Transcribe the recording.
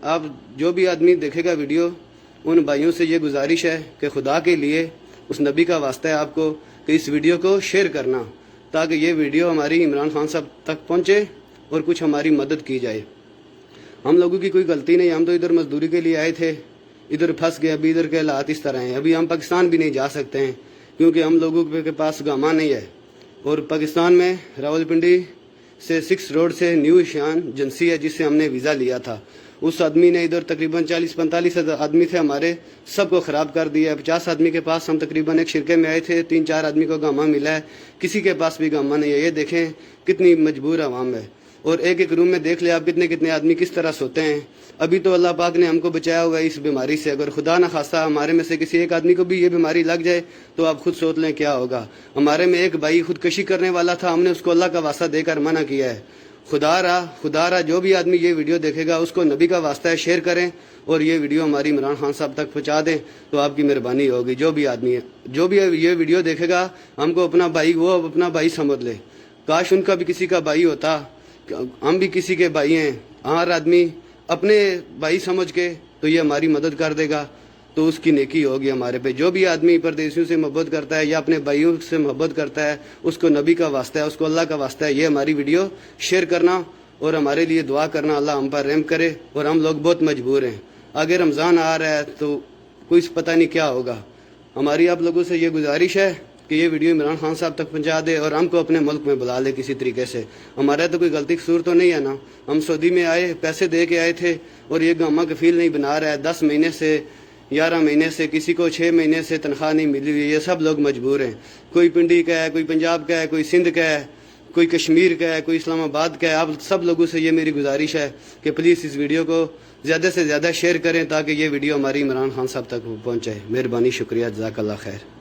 آپ جو بھی آدمی دیکھے گا ویڈیو، ان بھائیوں سے یہ گزارش ہے کہ خدا کے لیے اس نبی کا واسطہ ہے آپ کو کہ اس ویڈیو کو شیئر کرنا، تاکہ یہ ویڈیو ہماری عمران خان صاحب تک پہنچے اور کچھ ہماری مدد کی جائے۔ ہم لوگوں کی کوئی غلطی نہیں، ہم تو ادھر مزدوری کے لیے آئے تھے، ادھر پھنس گئے، ابھی ادھر کے حالات اس طرح ہیں، ابھی ہم پاکستان بھی نہیں جا سکتے ہیں کیونکہ ہم لوگوں کے پاس گاما نہیں ہے، اور پاکستان میں راولپنڈی سے 6 روڈ سے نیو ایشیان ایجنسی ہے جس سے ہم نے ویزا لیا تھا، اس آدمی نے ادھر تقریباً 40-45 آدمی تھے ہمارے، سب کو خراب کر دیا ہے۔ 50 آدمی کے پاس ہم تقریباً ایک شرکے میں آئے تھے، 3-4 آدمی کو گاما ملا ہے، کسی کے پاس بھی گاما نہیں ہے۔ یہ دیکھیں کتنی مجبور عوام ہے، اور ایک روم میں دیکھ لیں آپ کتنے آدمی کس طرح سوتے ہیں۔ ابھی تو اللہ پاک نے ہم کو بچایا ہوا ہے اس بیماری سے، اگر خدا نہ خواستہ ہمارے میں سے کسی ایک آدمی کو بھی یہ بیماری لگ جائے تو آپ خود سوچ لیں کیا ہوگا۔ ہمارے میں ایک بھائی خودکشی کرنے والا تھا، ہم نے اس کو اللہ کا واسطہ دے کر منع کیا ہے۔ خدا را جو بھی آدمی یہ ویڈیو دیکھے گا اس کو نبی کا واسطہ ہے، شیئر کریں اور یہ ویڈیو ہماری عمران خان صاحب تک پہنچا دیں تو آپ کی مہربانی ہوگی۔ جو بھی آدمی ہے، جو بھی یہ ویڈیو دیکھے گا ہم کو اپنا بھائی سمجھ لے، کاش ان کا بھی کسی کا بھائی ہوتا، ہم بھی کسی کے بھائی ہیں۔ ہر آدمی اپنے بھائی سمجھ کے تو یہ ہماری مدد کر دے گا تو اس کی نیکی ہوگی ہمارے پہ۔ جو بھی آدمی پردیسیوں سے محبت کرتا ہے یا اپنے بھائیوں سے محبت کرتا ہے اس کو نبی کا واسطہ ہے، اس کو اللہ کا واسطہ ہے، یہ ہماری ویڈیو شیئر کرنا اور ہمارے لیے دعا کرنا، اللہ ہم پر رحم کرے۔ اور ہم لوگ بہت مجبور ہیں، آگے رمضان آ رہا ہے تو کوئی پتہ نہیں کیا ہوگا۔ ہماری آپ لوگوں سے یہ گزارش ہے کہ یہ ویڈیو عمران خان صاحب تک پہنچا دے اور ہم کو اپنے ملک میں بلا لے کسی طریقے سے۔ ہمارا تو کوئی غلطی قصور تو نہیں ہے نا، ہم سعودی میں آئے، پیسے دے کے آئے تھے اور یہ گاما کفیل نہیں بنا رہا ہے، 10 مہینے سے 11 مہینے سے، کسی کو 6 مہینے سے تنخواہ نہیں ملی ہوئی، یہ سب لوگ مجبور ہیں۔ کوئی پنڈی کا ہے، کوئی پنجاب کا ہے، کوئی سندھ کا ہے، کوئی کشمیر کا ہے، کوئی اسلام آباد کا ہے۔ آپ سب لوگوں سے یہ میری گزارش ہے کہ پلیز اس ویڈیو کو زیادہ سے زیادہ شیئر کریں تاکہ یہ ویڈیو ہماری عمران خان صاحب تک پہنچے۔ مہربانی، شکریہ، جزاک اللہ خیر۔